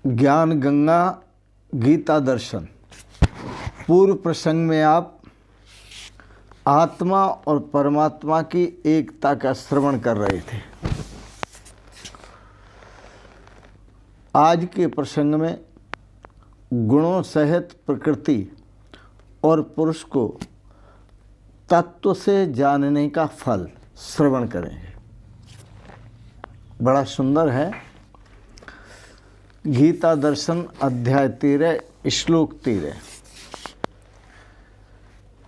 ज्ञान गंगा गीता दर्शन। पूर्व प्रसंग में आप आत्मा और परमात्मा की एकता का श्रवण कर रहे थे। आज के प्रसंग में गुणों सहित प्रकृति और पुरुष को तत्व से जानने का फल श्रवण करेंगे। बड़ा सुंदर है। गीता दर्शन अध्याय 13 श्लोक 13।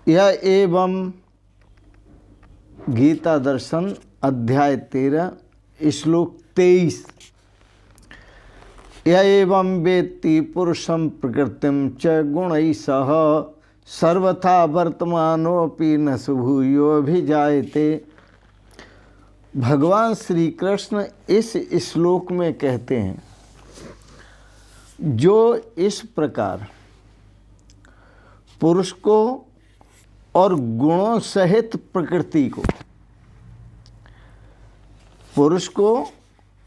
यह एवं गीता दर्शन अध्याय 13 श्लोक 23। यह एवं वेत्ति पुरुषं प्रकृतिं च गुणैः सह सर्वथा वर्तमानोऽपि न भूयोऽभिजायते। भगवान श्री कृष्ण इस श्लोक में कहते हैं, जो इस प्रकार पुरुष को और गुणों सहित प्रकृति को, पुरुष को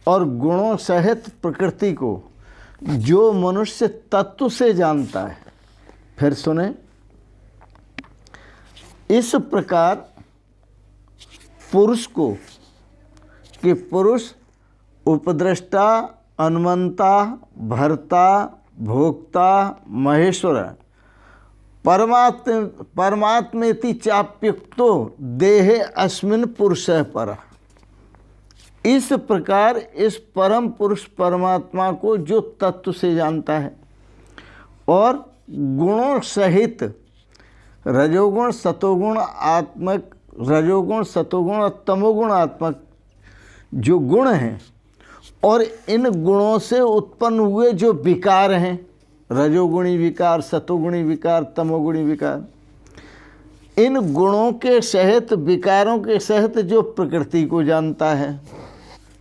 और गुणों सहित प्रकृति को जो मनुष्य तत्व से जानता है। फिर सुने, इस प्रकार पुरुष को कि पुरुष उपद्रष्टा, अनुमंता, भर्ता, भोक्ता, महेश्वर, परमात्मेति चाप्युक्तो देहे अस्मिन् पुरुषः परः। इस प्रकार इस परम पुरुष परमात्मा को जो तत्व से जानता है और गुणों सहित रजोगुण सतोगुण आत्मक, रजोगुण सतोगुण और तमोगुण आत्मक जो गुण हैं और इन गुणों से उत्पन्न हुए जो विकार हैं, रजोगुणी विकार, सतोगुणी विकार, तमोगुणी विकार, इन गुणों के सहित विकारों के सहित जो प्रकृति को जानता है,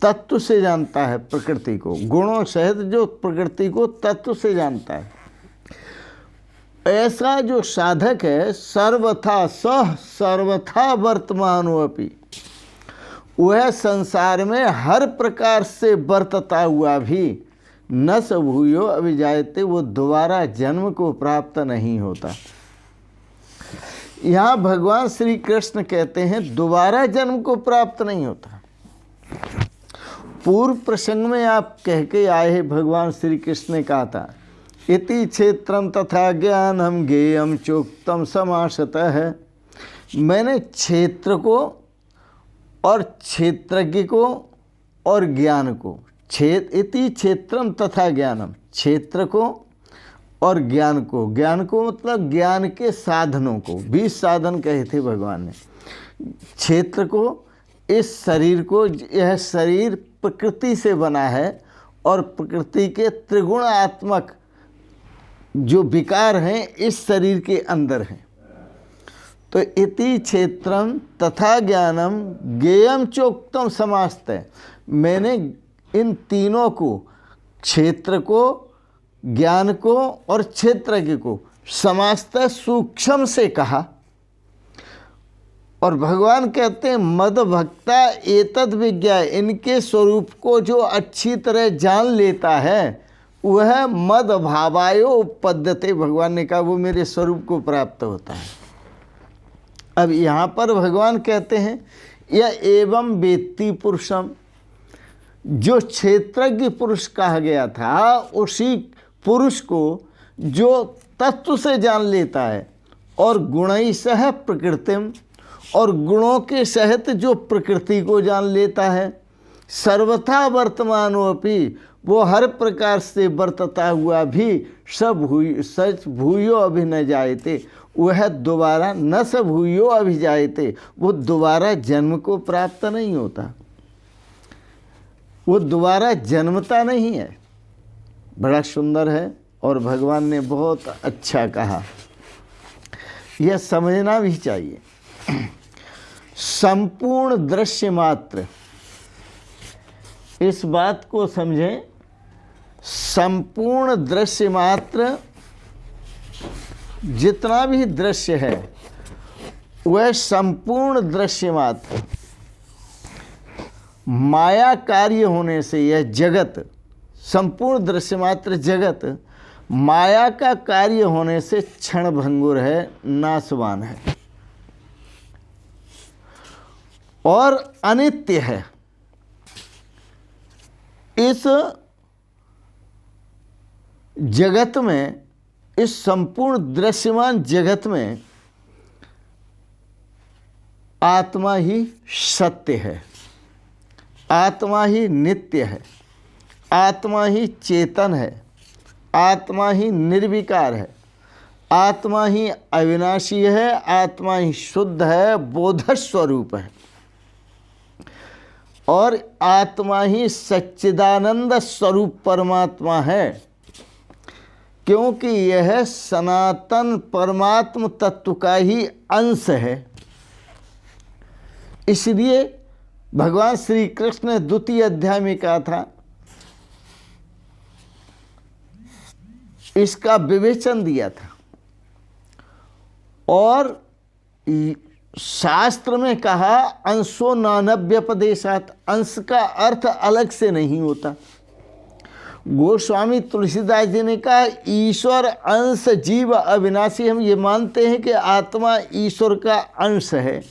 तत्व से जानता है प्रकृति को, गुणों सहित जो प्रकृति को तत्व से जानता है, ऐसा जो साधक है सर्वथा सर्वथा वर्तमानोऽपि, वह संसार में हर प्रकार से बरतता हुआ भी न स भूयो अभिजायते, वो दोबारा जन्म को प्राप्त नहीं होता। यहाँ भगवान श्री कृष्ण कहते हैं दोबारा जन्म को प्राप्त नहीं होता। पूर्व प्रसंग में आप कह के आए हैं, भगवान श्री कृष्ण ने कहा था, इति क्षेत्रम तथा ज्ञानम ज्ञेयम चोक्तम समासतः है। मैंने क्षेत्र को और क्षेत्रज्ञ को और ज्ञान को, इति क्षेत्रम तथा ज्ञानम, क्षेत्र को और ज्ञान को, ज्ञान को मतलब ज्ञान के साधनों को, 20 साधन कहे थे भगवान ने। क्षेत्र को, इस शरीर को, यह शरीर प्रकृति से बना है और प्रकृति के त्रिगुणात्मक जो विकार हैं इस शरीर के अंदर हैं। तो इति क्षेत्रम तथा ज्ञानम ज्ञेयम चोक्तम समासतः, मैंने इन तीनों को, क्षेत्र को, ज्ञान को और क्षेत्रज्ञ को समासतः सूक्ष्म से कहा। और भगवान कहते हैं मद भक्ता एतद विज्ञा, इनके स्वरूप को जो अच्छी तरह जान लेता है वह मद भावायो उपपद्यते। भगवान ने कहा वो मेरे स्वरूप को प्राप्त होता है। अब यहाँ पर भगवान कहते हैं यह एवं वेत्ति पुरुषम, जो क्षेत्रज्ञ पुरुष कहा गया था उसी पुरुष को जो तत्व से जान लेता है और गुणैः सह प्रकृतिम, और गुणों के सहित जो प्रकृति को जान लेता है, सर्वथा वर्तमानोऽपि, वो हर प्रकार से बरतता हुआ भी सच भूयो अभि न जायते, वह दोबारा न स भूयो अभिजायते, वो दोबारा जन्म को प्राप्त नहीं होता, वो दोबारा जन्मता नहीं है। बड़ा सुंदर है और भगवान ने बहुत अच्छा कहा, यह समझना भी चाहिए। संपूर्ण दृश्य मात्र, इस बात को समझें, संपूर्ण दृश्य मात्र, जितना भी दृश्य है वह संपूर्ण दृश्य मात्र माया कार्य होने से यह जगत संपूर्ण दृश्यमात्र जगत माया का कार्य होने से क्षण भंगुर है, नाशवान है और अनित्य है। इस जगत में, इस संपूर्ण दृश्यमान जगत में आत्मा ही सत्य है, आत्मा ही नित्य है, आत्मा ही चेतन है, आत्मा ही निर्विकार है, आत्मा ही अविनाशी है, आत्मा ही शुद्ध है, बोध स्वरूप है और आत्मा ही सच्चिदानंद स्वरूप परमात्मा है, क्योंकि यह सनातन परमात्म तत्व का ही अंश है। इसलिए भगवान श्री कृष्ण ने द्वितीय अध्याय में कहा था, इसका विवेचन दिया था और शास्त्र में कहा अंशो नानव्यपदेशात, अंश का अर्थ अलग से नहीं होता। गोस्वामी तुलसीदास जी ने कहा ईश्वर अंश जीव अविनाशी। हम ये मानते हैं कि आत्मा ईश्वर का अंश है,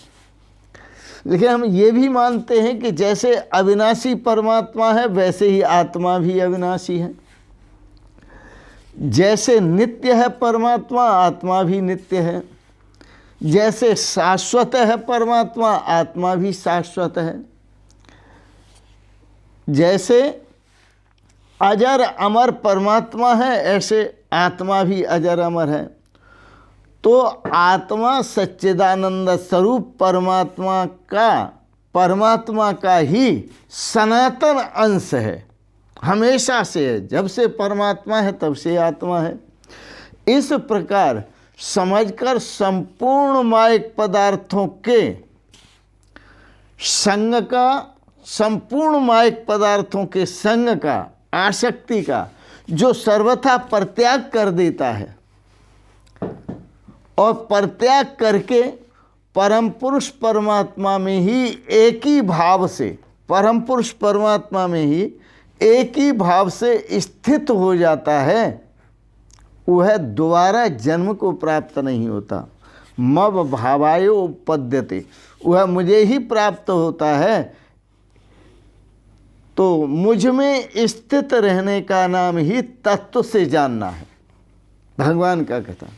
लेकिन हम ये भी मानते हैं कि जैसे अविनाशी परमात्मा है वैसे ही आत्मा भी अविनाशी है। जैसे नित्य है परमात्मा, आत्मा भी नित्य है। जैसे शाश्वत है परमात्मा, आत्मा भी शाश्वत है। जैसे अजर अमर परमात्मा है, ऐसे आत्मा भी अजर अमर है। तो आत्मा सच्चिदानंद स्वरूप परमात्मा का ही सनातन अंश है, हमेशा से है। जब से परमात्मा है तब से आत्मा है। इस प्रकार समझकर संपूर्ण मायिक पदार्थों के संग का, संपूर्ण मायिक पदार्थों के संग का, आसक्ति का जो सर्वथा परित्याग कर देता है और परित्याग करके परम पुरुष परमात्मा में ही एक ही भाव से, परम पुरुष परमात्मा में ही एक ही भाव से स्थित हो जाता है, वह दोबारा जन्म को प्राप्त नहीं होता। मब भावायो उपपद्यते, वह मुझे ही प्राप्त होता है। तो मुझ में स्थित रहने का नाम ही तत्व से जानना है। भगवान का कथन,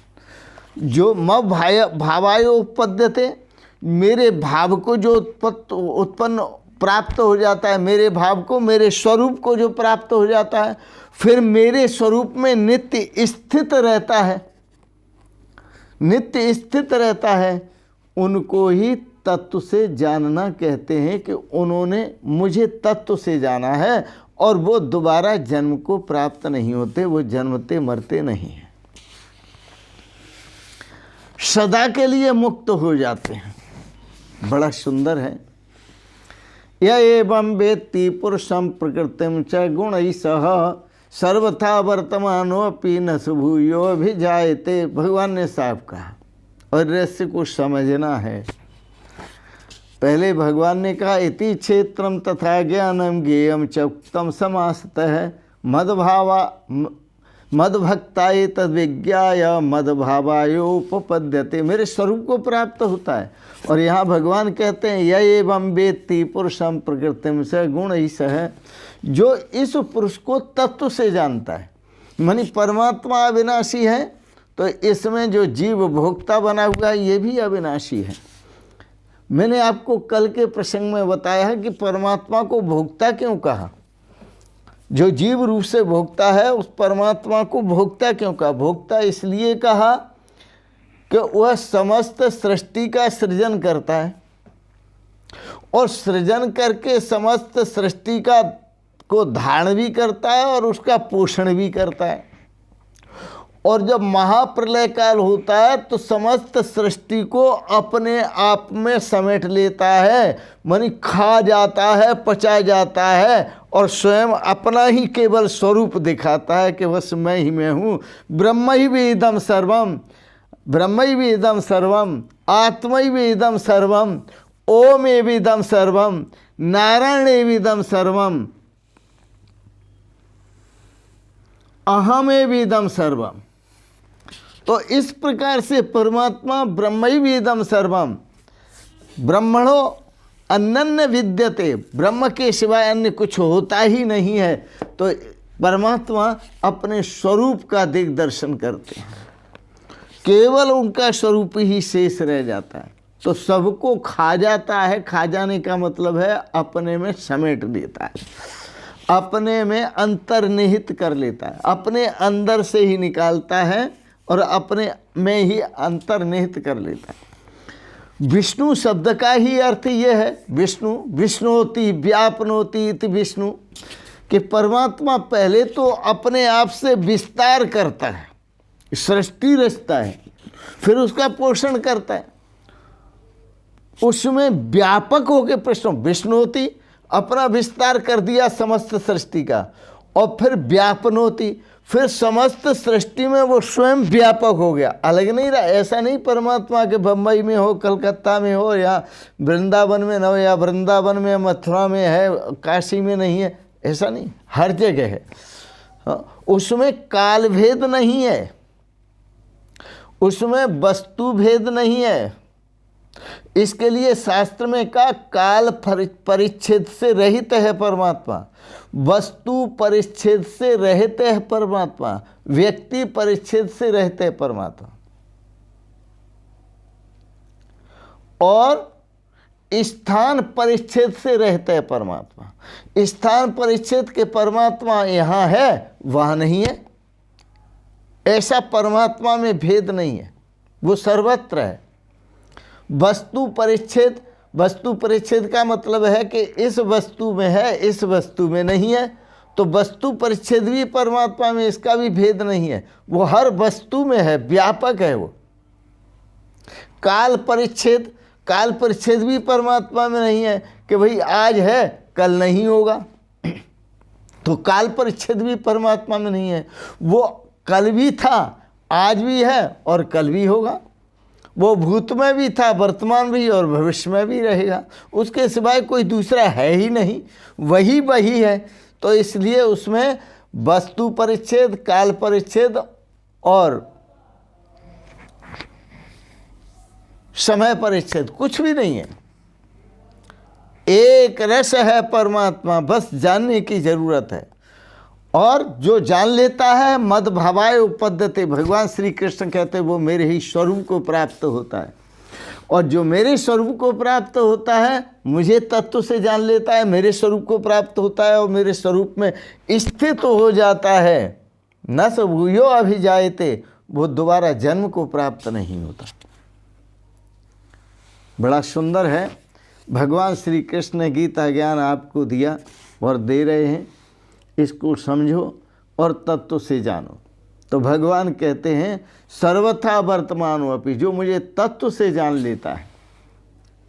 जो मब भावायो उपपद्यते, मेरे भाव को जो उत्पन्न प्राप्त हो जाता है, मेरे भाव को, मेरे स्वरूप को जो प्राप्त हो जाता है, फिर मेरे स्वरूप में नित्य स्थित रहता है, नित्य स्थित रहता है, उनको ही तत्व से जानना कहते हैं कि उन्होंने मुझे तत्व से जाना है और वो दोबारा जन्म को प्राप्त नहीं होते, वो जन्मते मरते नहीं हैं, सदा के लिए मुक्त हो जाते हैं। बड़ा सुंदर है। य एवं वेत्ति पुरुषं प्रकृतिं च गुणैः सर्वथा वर्तमानोऽपि न भूयोऽभिजायते। भगवान ने साफ कहा और रहस्य को समझना है। पहले भगवान ने कहा इति क्षेत्रम तथा ज्ञानम ज्ञेयम च उक्तम समासतः मदभक्ताय तद्विज्ञाय मदभावायोपपद्यते। मेरे स्वरूप को प्राप्त होता है। और यहाँ भगवान कहते हैं य एवं वेत्ति पुरुषम प्रकृतिम से गुणैः सह, जो इस पुरुष को तत्व से जानता है। मानी परमात्मा अविनाशी है, तो इसमें जो जीव भोक्ता बना हुआ है ये भी अविनाशी है। मैंने आपको कल के प्रसंग में बताया है कि परमात्मा को भोक्ता क्यों कहा। जो जीव रूप से भोक्ता है उस परमात्मा को भोक्ता क्यों कहा। भोक्ता इसलिए कहा कि वह समस्त सृष्टि का सृजन करता है और सृजन करके समस्त सृष्टि को धारण भी करता है और उसका पोषण भी करता है। और जब महाप्रलय काल होता है तो समस्त सृष्टि को अपने आप में समेट लेता है, मानी खा जाता है, पचा जाता है और स्वयं अपना ही केवल स्वरूप दिखाता है कि बस मैं ही मैं हूँ। ब्रह्मैवेदं सर्वम, ब्रह्मैवेदं सर्वम, आत्मैवेदं सर्वम, ओमेवेदं सर्वम, नारायणेवेदं सर्वम। अहमेविदं सर्वम। तो इस प्रकार से परमात्मा ब्रह्मैवेदं सर्वम, ब्रह्मणो अन्य विद्यते, ब्रह्म के सिवाय अन्य कुछ होता ही नहीं है। तो परमात्मा अपने स्वरूप का दिग्दर्शन करते हैं, केवल उनका स्वरूप ही शेष रह जाता है। तो सबको खा जाता है। खा जाने का मतलब है अपने में समेट देता है, अपने में अंतर्निहित कर लेता है, अपने अंदर से ही निकालता है और अपने में ही अंतर्निहित कर लेता है। विष्णु शब्द का ही अर्थ ये है, विष्णु विष्णोति व्यापनोति इति विष्णु, कि परमात्मा पहले तो अपने आप से विस्तार करता है, सृष्टि रचता है, फिर उसका पोषण करता है, उसमें व्यापक होकर प्रश्न विष्णुति, अपना विस्तार कर दिया समस्त सृष्टि का, और फिर व्यापनोति, फिर समस्त सृष्टि में वो स्वयं व्यापक हो गया, अलग नहीं रहा। ऐसा नहीं परमात्मा के बम्बई में हो, कलकत्ता में हो, या वृंदावन में न हो, या वृंदावन में मथुरा में है, काशी में नहीं है, ऐसा नहीं, हर जगह है। उसमें काल भेद नहीं है, उसमें वस्तु भेद नहीं है। इसके लिए शास्त्र में कहा काल परिच्छेद से रहित है परमात्मा, वस्तु परिच्छेद से रहित है परमात्मा, व्यक्ति परिच्छेद से रहते है परमात्मा, और स्थान परिच्छेद से रहते है परमात्मा। स्थान परिच्छेद के परमात्मा यहाँ है, वहाँ नहीं है, ऐसा परमात्मा में भेद नहीं है, वो सर्वत्र है। वस्तु परिच्छेद, वस्तु परिच्छेद का मतलब है कि इस वस्तु में है, इस वस्तु में नहीं है। तो वस्तु परिच्छेद भी परमात्मा में, इसका भी भेद नहीं है, वो हर वस्तु में है, व्यापक है वो। काल परिच्छेद, काल परिच्छेद भी परमात्मा में नहीं है कि भाई आज है कल नहीं होगा, तो काल परिच्छेद भी परमात्मा में नहीं है। वो कल भी था, आज भी है और कल भी होगा। वो भूत में भी था, वर्तमान भी और भविष्य में भी रहेगा, उसके सिवाय कोई दूसरा है ही नहीं, वही वही है। तो इसलिए उसमें वस्तु परिच्छेद, काल परिच्छेद और समय परिच्छेद कुछ भी नहीं है, एक रस है परमात्मा, बस जानने की जरूरत है। और जो जान लेता है मद भावाय उपपद्यते, भगवान श्री कृष्ण कहते हैं वो मेरे ही स्वरूप को प्राप्त होता है। और जो मेरे स्वरूप को प्राप्त होता है, मुझे तत्व से जान लेता है, मेरे स्वरूप को प्राप्त होता है और मेरे स्वरूप में स्थित हो जाता है, न स भूयो अभिजायते, वो दोबारा जन्म को प्राप्त नहीं होता। बड़ा सुंदर है, भगवान श्री कृष्ण ने गीता ज्ञान आपको दिया और दे रहे हैं, इसको समझो और तत्व से जानो। तो भगवान कहते हैं सर्वथा वर्तमान अपि, जो मुझे तत्व से जान लेता है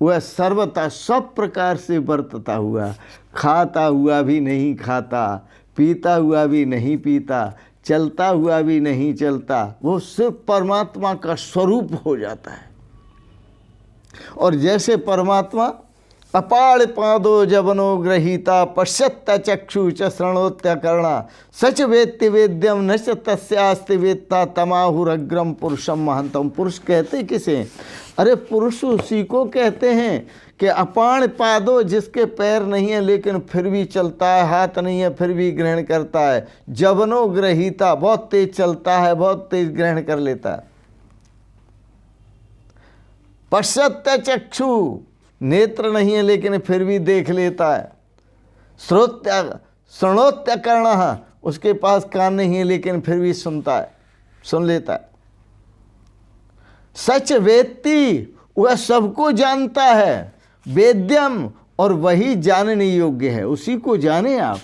वह सर्वथा सब प्रकार से वर्तता हुआ, खाता हुआ भी नहीं खाता, पीता हुआ भी नहीं पीता, चलता हुआ भी नहीं चलता, वो सिर्फ परमात्मा का स्वरूप हो जाता है। और जैसे परमात्मा अपाड़ पादो जवनो ग्रहीता पश्यत्त चक्षु च शृणोत्य कर्णा सच वेत्ति वेद्यम न च तस्यास्ति वेत्ता तमाहुरग्रम पुरुषम महंतम। पुरुष कहते किसे? अरे पुरुष उसी को कहते हैं कि अपाण पादो, जिसके पैर नहीं है लेकिन फिर भी चलता है, हाथ नहीं है फिर भी ग्रहण करता है, जवनो ग्रहीता, बहुत तेज चलता है, बहुत तेज ग्रहण कर लेता है, पश्यत्त चक्षु, नेत्र नहीं है लेकिन फिर भी देख लेता है, श्रोत्य शृणोत्य कर्ण, उसके पास कान नहीं है लेकिन फिर भी सुनता है, सुन लेता है, सच वेत्ति, वह सबको जानता है, वेद्यम, और वही जानने योग्य है, उसी को जाने आप।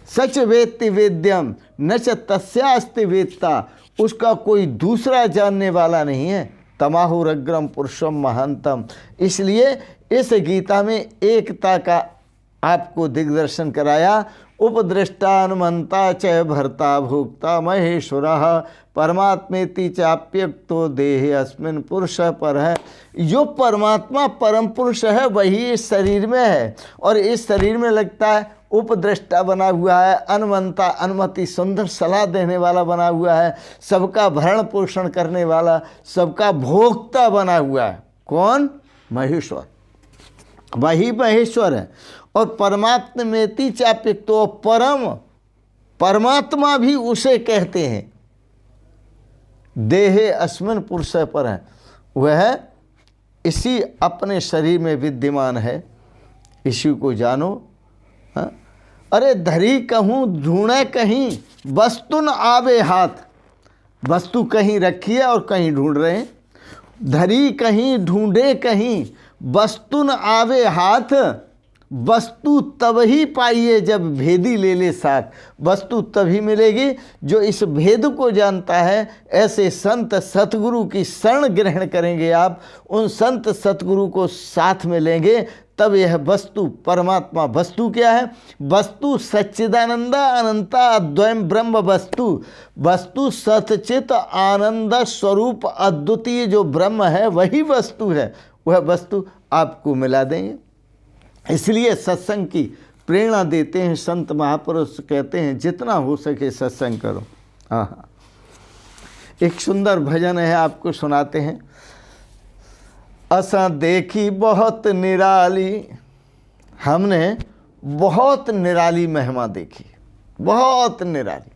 सच वेत्ति वेद्यम न च तस्यास्ति वेत्ता, उसका कोई दूसरा जानने वाला नहीं है, तमाहुरग्रम पुरुषम महंतम। इसलिए इस गीता में एकता का आपको दिग्दर्शन कराया। उपदृष्टानुमंता च भर्ता भोक्ता महेश्वरः परमात्मेति चाप्युक्तो देहे अस्मिन् पुरुष पर है। जो परमात्मा परम पुरुष है वही इस शरीर में है, और इस शरीर में लगता है उपद्रष्टा बना हुआ है, अनुमंता अनुमति सुंदर सलाह देने वाला बना हुआ है, सबका भरण पोषण करने वाला, सबका भोक्ता बना हुआ है। कौन? महेश्वर, वही महेश्वर है। और परमात्मेति चाप्यक्तो, तो परम परमात्मा भी उसे कहते हैं। देहे अस्मिन् पुरुष पर है, वह इसी अपने शरीर में विद्यमान है, इसी को जानो। हाँ? अरे धरी कहूँ ढूंढे कहीं, वस्तु न आवे हाथ। वस्तु कहीं रखी है और कहीं ढूंढ रहे हैं। धरी कहीं ढूंढे कहीं, वस्तु न आवे हाथ। वस्तु तब ही पाइए जब भेदी ले ले साथ। वस्तु तभी मिलेगी जो इस भेद को जानता है। ऐसे संत सतगुरु की शरण ग्रहण करेंगे आप, उन संत सतगुरु को साथ में लेंगे, तब यह वस्तु परमात्मा। वस्तु क्या है? वस्तु सच्चिदानंदा अनंता अद्वयं ब्रह्म वस्तु। वस्तु सतचित आनंद स्वरूप अद्वितीय जो ब्रह्म है वही वस्तु है। वह वस्तु आपको मिला देंगे। इसलिए सत्संग की प्रेरणा देते हैं संत महापुरुष, कहते हैं जितना हो सके सत्संग करो। हाँ, एक सुंदर भजन है, आपको सुनाते हैं। असा देखी बहुत निराली, हमने बहुत निराली महिमा देखी, बहुत निराली।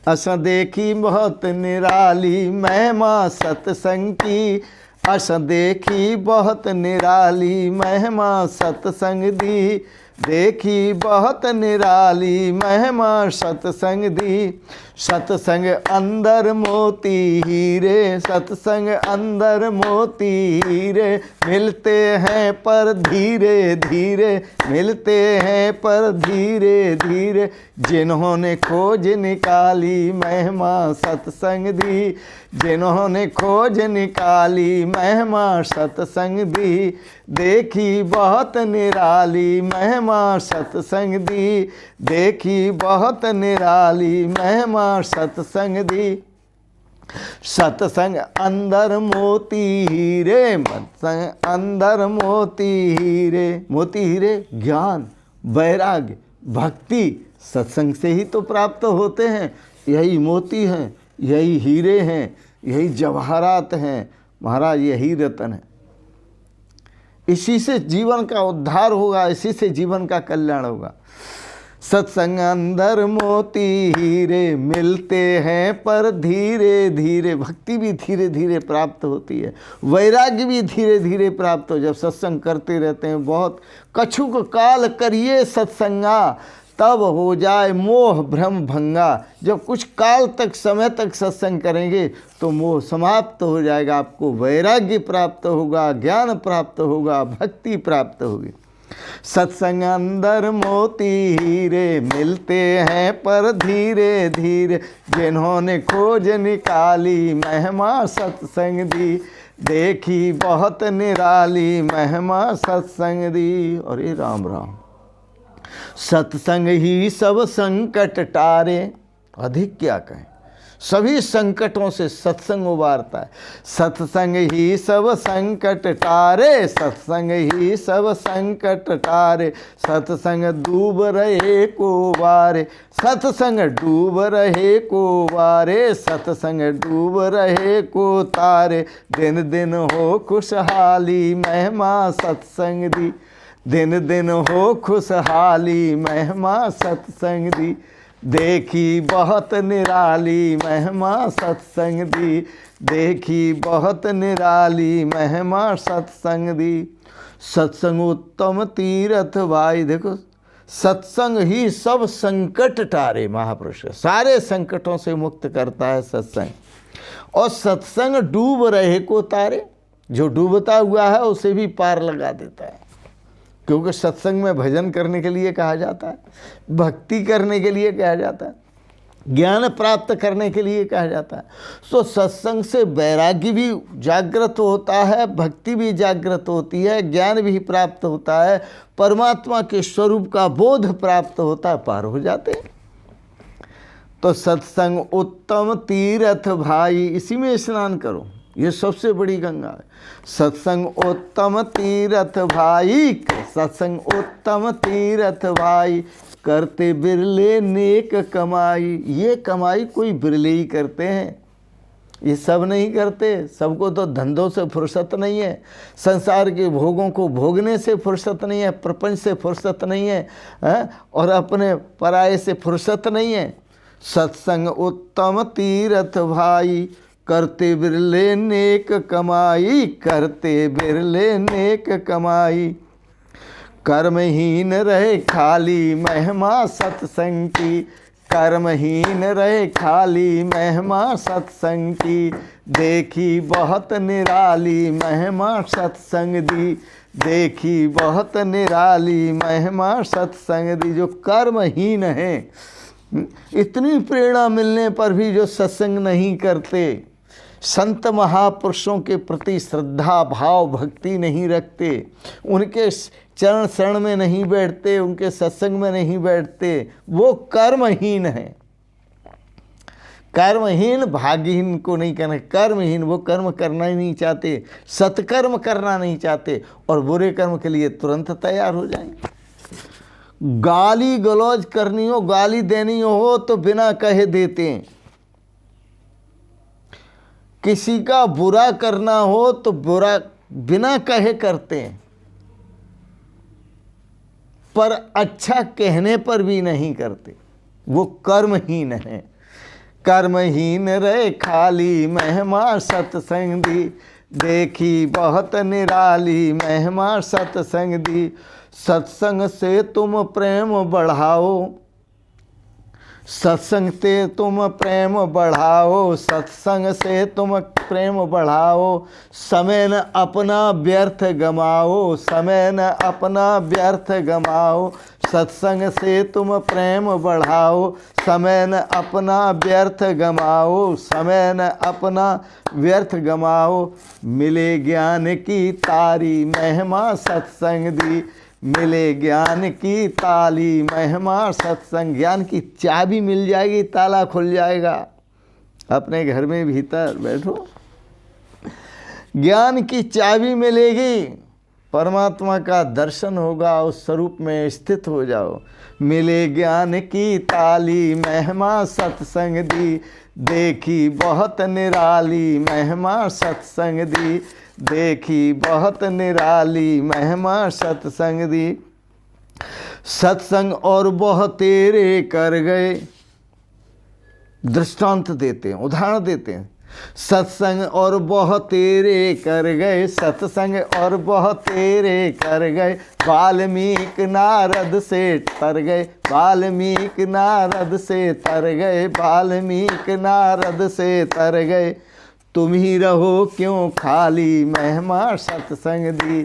असा देखी बहुत निराली महिमा सत्संग की। असा देखी बहुत निराली महिमा सत्संग दी। देखी बहुत निराली महिमा सत्संग दी। सत्संग अंदर मोती हीरे, सत्संग अंदर मोती हीरे। मिलते हैं पर धीरे धीरे, मिलते हैं पर धीरे धीरे। जिन्होंने खोज निकाली महिमा सत्संग दी, जिन्होंने खोज निकाली महिमा सत्संग दी। देखी बहुत निराली महिमा सत्संग दी। देखी बहुत निराली महिमा सत्संग दी। सत्संग अंदर मोती हीरे, सत्संग अंदर मोती हीरे। मोती हीरे ज्ञान, वैराग्य, भक्ति सत्संग से ही तो प्राप्त होते हैं। यही मोती हैं, यही हीरे हैं, यही जवाहरात हैं महाराज, यही रतन है। इसी से जीवन का उद्धार होगा, इसी से जीवन का कल्याण होगा। सत्संग अंदर मोती हीरे, मिलते हैं पर धीरे धीरे। भक्ति भी धीरे धीरे प्राप्त होती है, वैराग्य भी धीरे धीरे प्राप्त हो। जब सत्संग करते रहते हैं, बहुत कछुक काल करिए सत्संगा, तब हो जाए मोह भ्रम भंगा। जब कुछ काल तक, समय तक सत्संग करेंगे तो मोह समाप्त हो जाएगा, आपको वैराग्य प्राप्त होगा, ज्ञान प्राप्त होगा, भक्ति प्राप्त होगी। सत्संग अंदर मोती हीरे, मिलते हैं पर धीरे धीरे। जिन्होंने खोज निकाली महिमा सत्संग दी। देखी बहुत निराली महिमा सत्संग दी। और ये राम राम। सत्संग ही सब संकट टारे। अधिक क्या कहें, सभी संकटों से सत्संग उबारता है। सत्संग ही सब संकट टारे, सत्संग ही सब संकट टारे। सत्संग डूब रहे को वारे, सत्संग डूब रहे को वारे। सत्संग डूब रहे को तारे। दिन दिन हो खुशहाली महिमा सत्संग दी। दिन दिन हो खुशहाली महिमा सत्संग दी। देखी बहुत निराली महिमा सत्संग दी। देखी बहुत निराली महिमा सत्संग दी। सत्संग उत्तम तीर्थ भाई। देखो, सत्संग ही सब संकट टारे। महापुरुष सारे संकटों से मुक्त करता है सत्संग। और सत्संग डूब रहे को तारे, जो डूबता हुआ है उसे भी पार लगा देता है। क्योंकि सत्संग में भजन करने के लिए कहा जाता है, भक्ति करने के लिए कहा जाता है, ज्ञान प्राप्त करने के लिए कहा जाता है। तो सत्संग से वैराग्य भी जागृत होता है, भक्ति भी जागृत होती है, ज्ञान भी प्राप्त होता है, परमात्मा के स्वरूप का बोध प्राप्त होता है, पार हो जाते हैं। तो सत्संग उत्तम तीर्थ भाई, इसी में स्नान करो, ये सबसे बड़ी गंगा है। सत्संग उत्तम तीर्थ भाई, सत्संग उत्तम तीर्थ भाई। करते बिरले नेक कमाई। ये कमाई कोई बिरले ही करते हैं, ये सब नहीं करते। सबको तो धंधों से फुर्सत नहीं है, संसार के भोगों को भोगने से फुर्सत नहीं है, प्रपंच से फुर्सत नहीं है, और अपने पराये से फुर्सत नहीं है। सत्संग उत्तम तीरथ भाई, करते बिरले नेक कमाई, करते बिरले नेक कमाई। कर्महीन रहे खाली महिमा सत्संग की, कर्महीन रहे खाली महिमा सत्संग की। देखी बहुत निराली महिमा सत्संग दी, देखी बहुत निराली महिमा सत्संग दी। जो कर्महीन है, इतनी प्रेरणा मिलने पर भी जो सत्संग नहीं करते, संत महापुरुषों के प्रति श्रद्धा भाव भक्ति नहीं रखते, उनके चरण शरण में नहीं बैठते, उनके सत्संग में नहीं बैठते, वो कर्महीन है। कर्महीन भाग्यहीन को नहीं कहना, कर्महीन वो कर्म करना ही नहीं चाहते, सत्कर्म करना नहीं चाहते, और बुरे कर्म के लिए तुरंत तैयार हो जाएंगे। गाली गलौज करनी हो, गाली देनी हो तो बिना कहे देते हैं, किसी का बुरा करना हो तो बुरा बिना कहे करते हैं, पर अच्छा कहने पर भी नहीं करते, वो कर्महीन है। कर्महीन रहे खाली महिमा सत्संग दी, देखी बहुत निराली महिमा सत्संग दी। सत्संग से तुम प्रेम बढ़ाओ, सत्संग से तुम प्रेम बढ़ाओ, सत्संग से तुम प्रेम बढ़ाओ। समय न अपना व्यर्थ गमाओ, समय न अपना व्यर्थ गमाओ। सत्संग से तुम प्रेम बढ़ाओ, समय न अपना व्यर्थ गमाओ, समय न अपना व्यर्थ गमाओ। मिले ज्ञान की तारी महिमा सत्संग दी, मिले ज्ञान की ताली महिमा सत्संग। ज्ञान की चाबी मिल जाएगी, ताला खुल जाएगा। अपने घर में भीतर बैठो, ज्ञान की चाबी मिलेगी, परमात्मा का दर्शन होगा, उस स्वरूप में स्थित हो जाओ। मिले ज्ञान की ताली महिमा सत्संग दी, देखी बहुत निराली महिमा सत्संग दी, देखी बहुत निराली महिमा सत्संग दी। सत्संग और बहुत तेरे कर गए, दृष्टांत देते हैं, उदाहरण देते हैं। सत्संग और बहुत तेरे कर गए, सत्संग और बहुत तेरे कर गए। वाल्मीकि नारद से तर गए, वाल्मीकि नारद से तर गए, वाल्मीकि नारद से तर गए। तुम ही रहो क्यों खाली महिमा सत्संग दी,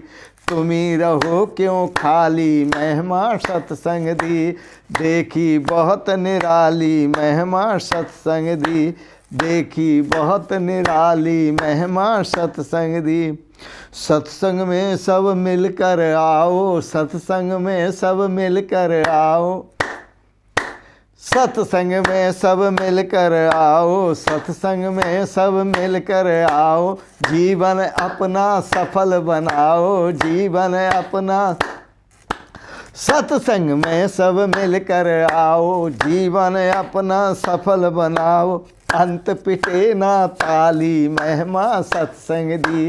तुम ही रहो क्यों खाली महिमा सत्संग दी। देखी बहुत निराली महिमा सत्संग दी, देखी बहुत निराली महिमा सत्संग दी। सत्संग में सब मिलकर आओ, सत्संग में सब मिलकर आओ, सत्संग में सब मिलकर आओ, सत्संग में सब मिलकर आओ। जीवन अपना सफल बनाओ, जीवन अपना, सत्संग में सब मिलकर आओ, जीवन अपना सफल बनाओ। अंत पिटे ना ताली महिमा सत्संग दी,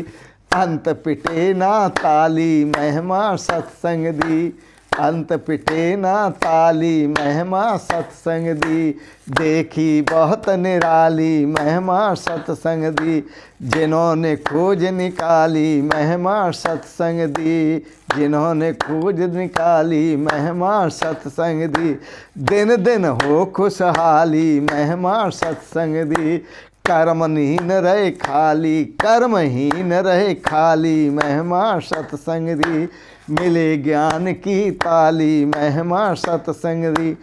अंत पिटे ना ताली महिमा सत्संग दी, अंत पिटे ना ताली महिमा सत्संग दी। देखी बहुत निराली महिमा सत्संग दी, जिन्होंने खोज निकाली महिमा सत्संग दी, जिन्होंने खोज निकाली महिमा सत्संग दी। दिन दिन हो खुशहाली महिमा सत्संग दी, कर्महीन रहे खाली, कर्महीन रहे खाली महिमा सत्संग दी। मिले ज्ञान की ताली महिमा सत्संग दी,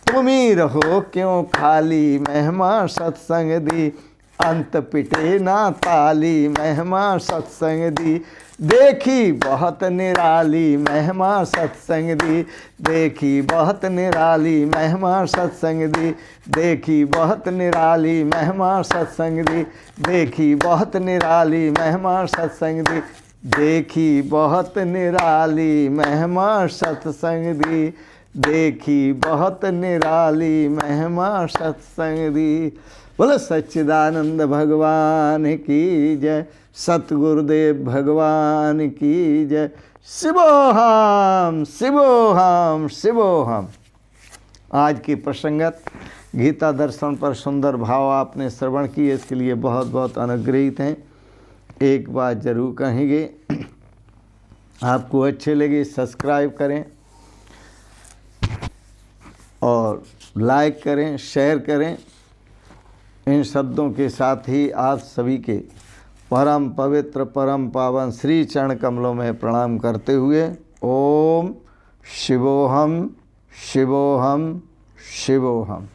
तुम ही रहो क्यों खाली महिमा सत्संग दी। अंत पिटे ना ताली महिमा सत्संग दी, देखी बहुत निराली महिमा सत्संग दी, देखी बहुत निराली महिमा सत्संग दी, देखी बहुत निराली महिमा सत्संग दी, देखी बहुत निराली महिमा सत्संग दी, देखी बहुत निराली महिमा सत्संग दी, देखी बहुत निराली महिमा सत्संग दी। बोलो सच्चिदानंद भगवान की जय, सतगुरुदेव भगवान की जय। शिवोहम शिवोहम शिवोहम। आज की प्रसंगत गीता दर्शन पर सुंदर भाव आपने श्रवण किए, इसके लिए बहुत बहुत अनुग्रहित हैं। एक बात जरूर कहेंगे, आपको अच्छे लगे सब्सक्राइब करें और लाइक करें, शेयर करें। इन शब्दों के साथ ही आप सभी के परम पवित्र परम पावन श्री चरण कमलों में प्रणाम करते हुए ओम शिवोहम शिवोहम शिवोहम।